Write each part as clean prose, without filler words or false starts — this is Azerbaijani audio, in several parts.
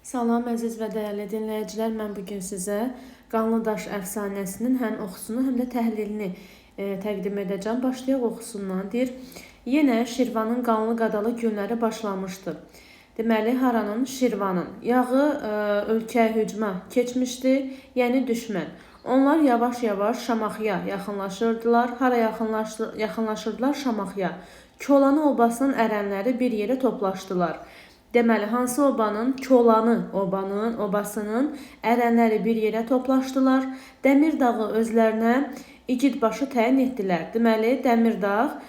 Salam əziz və dəyərli dinləyicilər, mən bugün sizə Qanlıdaş əfsanəsinin həm oxusunu, həm də təhlilini təqdim edəcəm. Başlayaq oxusundan. Deyir, yenə Şirvanın qanlı qadalı günləri başlamışdı. Deməli, haranın? Şirvanın. Yağı ölkəyə hücuma keçmişdi, yəni düşmən. Onlar yavaş-yavaş Şamaxıya yaxınlaşırdılar. Hara yaxınlaşırdılar? Şamaxıya. Kolanı obasının ərənləri bir yerə toplaşdılar. Deməli, hansı obanın? Kolanı obasının ərənləri bir yerə toplaşdılar. Dəmirdağı özlərinə igidbaşı təyin etdilər. Deməli, Dəmirdağ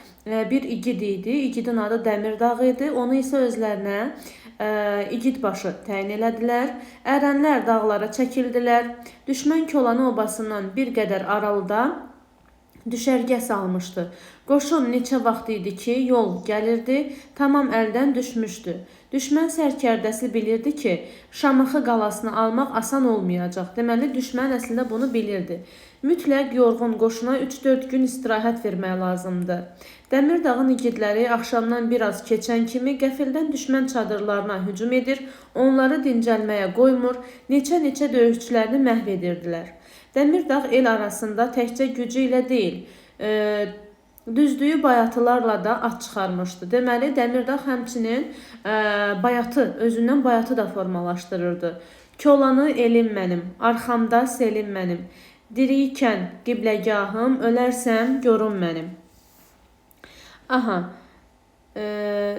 bir igid idi. İgidin adı Dəmirdağ idi. Onu isə özlərinə igidbaşı təyin elədilər. Ərənlər dağlara çəkildilər. Düşmən Kolanı obasından bir qədər aralıda düşərgə salmışdı. Qoşun neçə vaxt idi ki, yol gəlirdi, tamam əldən düşmüşdü. Düşmən sərkərdəsi bilirdi ki, Şamaxı qalasını almaq asan olmayacaq. Deməli, düşmən əslində bunu bilirdi. Mütləq yorğun qoşuna 3-4 gün istirahət vermək lazımdır. Dəmirdağın igidləri axşamdan biraz keçən kimi qəfildən düşmən çadırlarına hücum edir, onları dincəlməyə qoymur, neçə döyüşçülərini məhv edirdilər. Dəmirdağ el arasında təkcə gücü ilə deyil, düzdüyü bayatılarla da at çıxarmışdı. Deməli, Dəmirdağ həmçinin özündən bayatı da formalaşdırırdı. Kolanı elim mənim, arxamda selim mənim, dirikən qibləgahım, ölərsəm görüm mənim. Aha,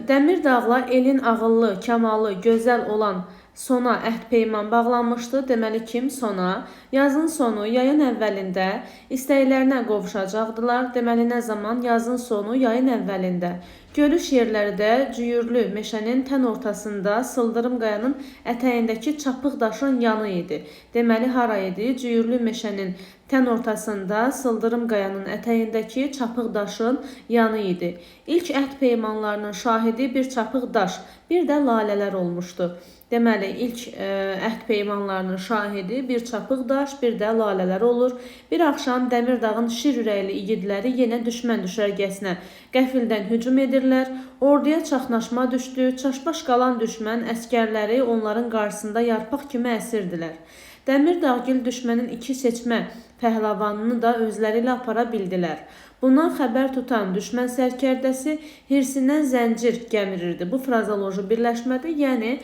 Dəmirdağla elin ağıllı, kəmalı, gözəl olan Sona əhd peyman bağlanmışdı. Deməli kim? Sona. Yazın sonu, yayın əvvəlində istəklərinə qovuşacaqdılar. Deməli nə zaman? Yazın sonu, yayın əvvəlində. Görüş yerləri də Cüyürlü meşənin tən ortasında Sıldırım qayanın ətəyindəki çapıq daşın yanı idi. Deməli hara idi? Cüyürlü meşənin tən ortasında Sıldırım qayanın ətəyindəki çapıq daşın yanı idi. İlk əhd peymanlarının şahidi bir çapıq daş, bir də lalələr olmuşdu. Deməli, ilk əhd peymanlarının şahidi bir çapıq daş, bir də lalələr olur. Bir axşam Dəmirdağın şir ürəkli igidləri yenə düşmən düşərgəsinə qəfildən hücum edirlər. Orduya çaxnaşma düşdü. Çaşbaş qalan düşmən əskərləri onların qarşısında yarpaq kimi əsirdilər. Dəmirdağgil düşmənin 2 seçmə pəhləvanını da özləri ilə apara bildilər. Bundan xəbər tutan düşmən sərkərdəsi hirsindən zəncir gəmirirdi. Bu frazoloji birləşmədir, yəni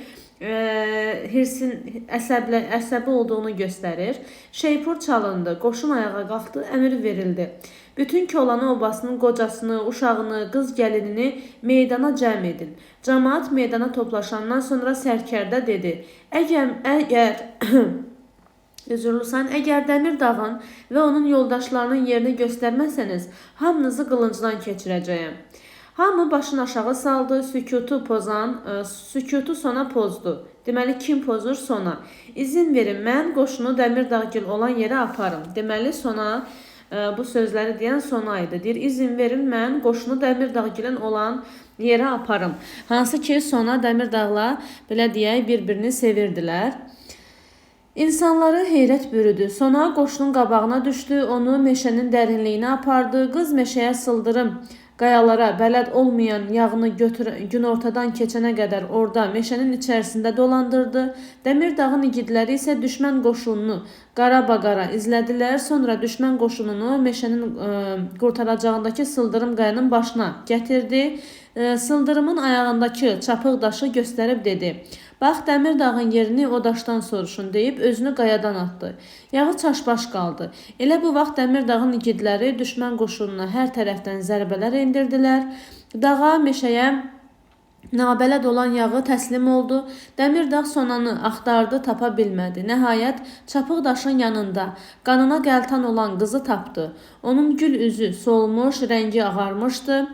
hirsin əsəbi olduğunu göstərir. Şeypur çalındı, qoşun ayağa qalxdı, əmr verildi. Bütün Kolanı obasının qocasını, uşağını, qız gəlinini meydana cəm edin. Cəmaat meydana toplaşandan sonra sərkərdə dedi, əgər Dəmirdağın və onun yoldaşlarının yerini göstərməsəniz, hamınızı qılıncdan keçirəcəyəm. Hamı başını aşağı saldı, sükutu Sona pozdu. Deməli, kim pozur? Sona. İzin verin, mən qoşunu Dəmirdağgil olan yerə aparım. Deməli, Sona, bu sözləri deyən Sona idi. Deyir, izin verin, mən qoşunu Dəmirdağgilin olan yerə aparım. Hansı ki, Sona Dəmirdağla, belə deyək, bir-birini sevirdilər. İnsanları heyrət bürüdü. Sona qoşunun qabağına düşdü, onu meşənin dərinliyinə apardı. Qız meşəyə sıldırım qayalara bələd olmayan yağını gün ortadan keçənə qədər orada meşənin içərisində dolandırdı. Dəmirdağın igidləri isə düşmən qoşununu qara-baqara izlədilər. Sonra düşmən qoşununu meşənin qurtaracağındakı Sıldırım qayanın başına gətirdi. Sıldırımın ayağındakı çapıq daşı göstərib dedi, bax, Dəmirdağın yerini o daşdan soruşun deyib özünü qayadan atdı. Yağı çaşbaş qaldı. Elə bu vaxt Dəmirdağın igidləri düşmən qoşununa hər tərəfdən zərbələr endirdilər. Dağa, meşəyə nabələd olan yağı təslim oldu. Dəmirdağ Sonanı axtardı, tapa bilmədi. Nəhayət, çapıq daşın yanında qanına qəltan olan qızı tapdı. Onun gül üzü solmuş, rəngi ağarmışdı.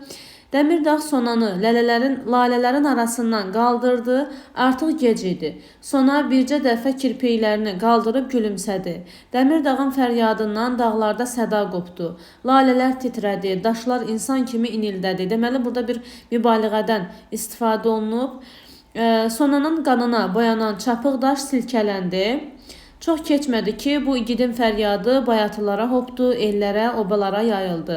Dəmirdağ Sonanı lalələrin arasından qaldırdı, artıq gec idi. Sona bircə dəfə kirpiklərini qaldırıb gülümsədi. Dəmirdağın fəryadından dağlarda səda qopdu. Lalələr titrədi, daşlar insan kimi inildədi. Deməli, burada bir mübaliğədən istifadə olunub. Sonanın qanına boyanan çapıq daş silkələndi. Çox keçmədi ki, bu igidin fəryadı bayatılara hopdu, ellərə, obalara yayıldı.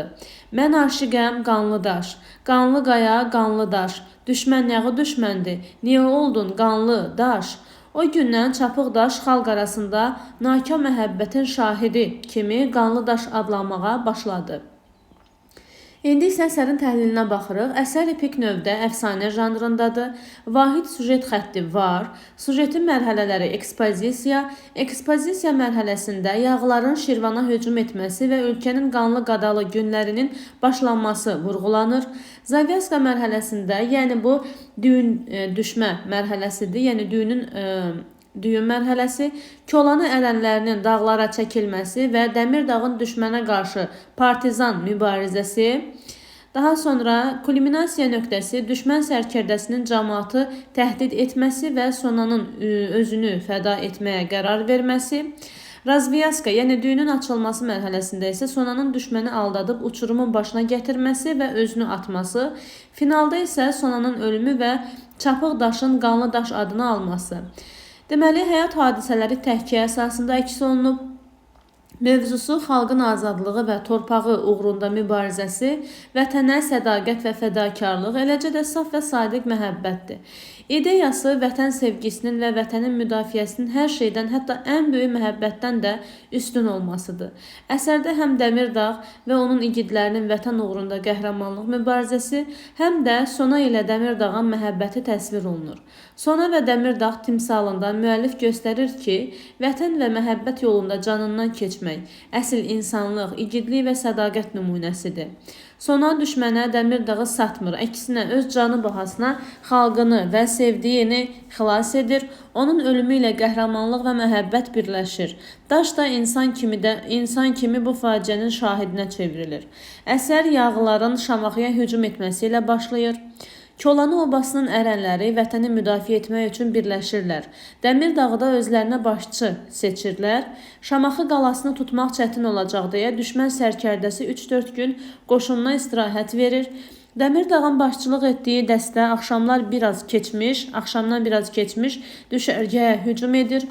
Mən aşiqəm qanlı daş, qanlı qaya, qanlı daş, düşmən yağı düşməndir, niyə oldun qanlı daş? O gündən Çapıqdaş xalq arasında nakam məhəbbətin şahidi kimi Qanlıdaş adlanmağa başladı. İndi isə əsərin təhlilinə baxırıq. Əsər epik növdə əfsanə janrındadır. Vahid süjet xətti var. Süjetin mərhələləri ekspozisiya mərhələsində yağların Şirvana hücum etməsi və ölkənin qanlı qadalı günlərinin başlanması vurğulanır. Zavyaska mərhələsində, yəni bu düşmə mərhələsidir, yəni düyün mərhələsi, Kolanı ərənlərinin dağlara çəkilməsi və Dəmirdağın düşmənə qarşı partizan mübarizəsi, daha sonra kulminasiya nöqtəsi düşmən sərkərdəsinin cəmaatı təhdid etməsi və Sonanın özünü fəda etməyə qərar verməsi, Razviyaska, yəni düyünün açılması mərhələsində isə Sonanın düşməni aldadıb uçurumun başına gətirməsi və özünü atması, finalda isə Sonanın ölümü və Çapıqdaşın Qanlıdaş adını alması. Deməli, həyat hadisələri təhkiyə əsasında əks olunub. Mövzusu xalqın azadlığı və torpağı uğrunda mübarizəsi, vətənə sədaqət və fədakarlıq, eləcə də saf və sadiq məhəbbətdir. İdeyası vətən sevgisinin və vətənin müdafiəsinin hər şeydən, hətta ən böyük məhəbbətdən də üstün olmasıdır. Əsərdə həm Dəmirdağ və onun igidlərinin vətən uğrunda qəhrəmanlıq mübarizəsi, həm də Sona ilə Dəmirdağın məhəbbəti təsvir olunur. Sona və Dəmirdağ timsalında müəllif göstərir ki, vətən və məhəbbət yolunda canından keçmək, əsl insanlıq, igidlik və sədaqət nümunəsidir. Sona düşmənə Dəmirdağı satmır, əksinə öz canı bahasına xalqını və sevdiyini xilas edir. Onun ölümü ilə qəhrəmanlıq və məhəbbət birləşir. Daş da insan kimi bu faciənin şahidinə çevrilir. Əsər yağıların Şamaxıya hücum etməsi ilə başlayır. Kolanı obasının ərənləri vətəni müdafiə etmək üçün birləşirlər. Dəmirdağı da özlərinə başçı seçirlər. Şamaxı qalasını tutmaq çətin olacaq deyə düşmən sərkərdəsi 3-4 gün qoşununa istirahət verir. Dəmirdağın başçılıq etdiyi dəstə axşamdan biraz keçmiş düşərgəyə hücum edir.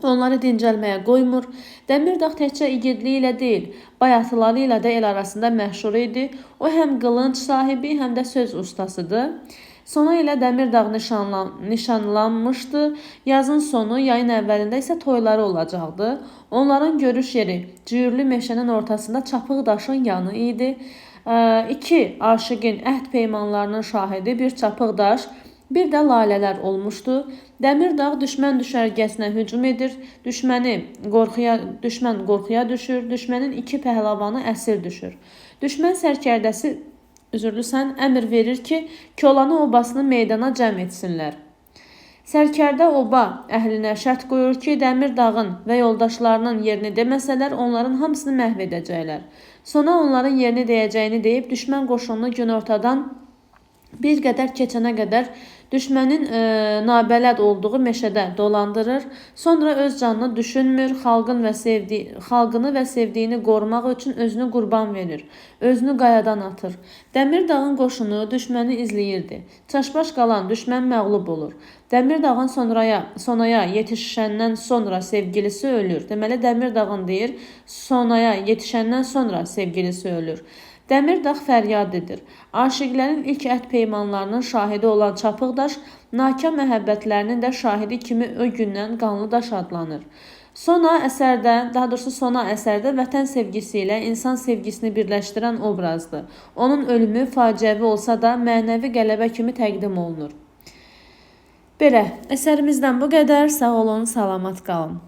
Onları dincəlməyə qoymur. Dəmirdağ təkcə igidliyi ilə deyil, bayatıları ilə də el arasında məşhur idi. O həm qılınc sahibi, həm də söz ustasıdır. Sona ilə Dəmirdağ nişanlanmışdı. Yazın sonu, yayın əvvəlində isə toyları olacaqdı. Onların görüş yeri cüyürlü meşənin ortasında Çapıqdaşın yanı idi. İki aşiqin əhd peymanlarının şahidi bir Çapıqdaş, bir də lalələr olmuşdu. Dəmirdağ düşmən düşərgəsinə hücum edir. Düşmən qorxuya düşür. Düşmənin iki pəhləvanı əsir düşür. Düşmən sərkərdəsi əmr verir ki, Kolanı obasını meydana cəm etsinlər. Sərkərdə oba əhlinə şərt qoyur ki, Dəmirdağın və yoldaşlarının yerini deməsələr, onların hamısını məhv edəcəklər. Sona onların yerini deyəcəyini deyib, düşmən qoşununu günortadan bir qədər keçənə qədər düşmənin nabələd olduğu meşədə dolandırır. Sonra öz canını düşünmür, xalqını və sevdiyini qorumaq üçün özünü qurban verir. Özünü qayadan atır. Dəmirdağın qoşunu düşməni izləyirdi. Çaşbaş qalan düşmən məğlub olur. Dəmirdağın Sonaya yetişəndən sonra sevgilisi ölür. Deməli, Dəmirdağın deyir, Sonaya yetişəndən sonra sevgilisi ölür. Dəmirdağ fəryad edir. Aşiqlərin ilk əhd peymanlarının şahidi olan Çapıqdaş, nakam məhəbbətlərinin də şahidi kimi o gündən Qanlıdaş adlanır. Sona əsərdə vətən sevgisi ilə insan sevgisini birləşdirən obrazdır. Onun ölümü faciəvi olsa da mənəvi qələbə kimi təqdim olunur. Belə, əsərimizdən bu qədər. Sağ olun, salamat qalın.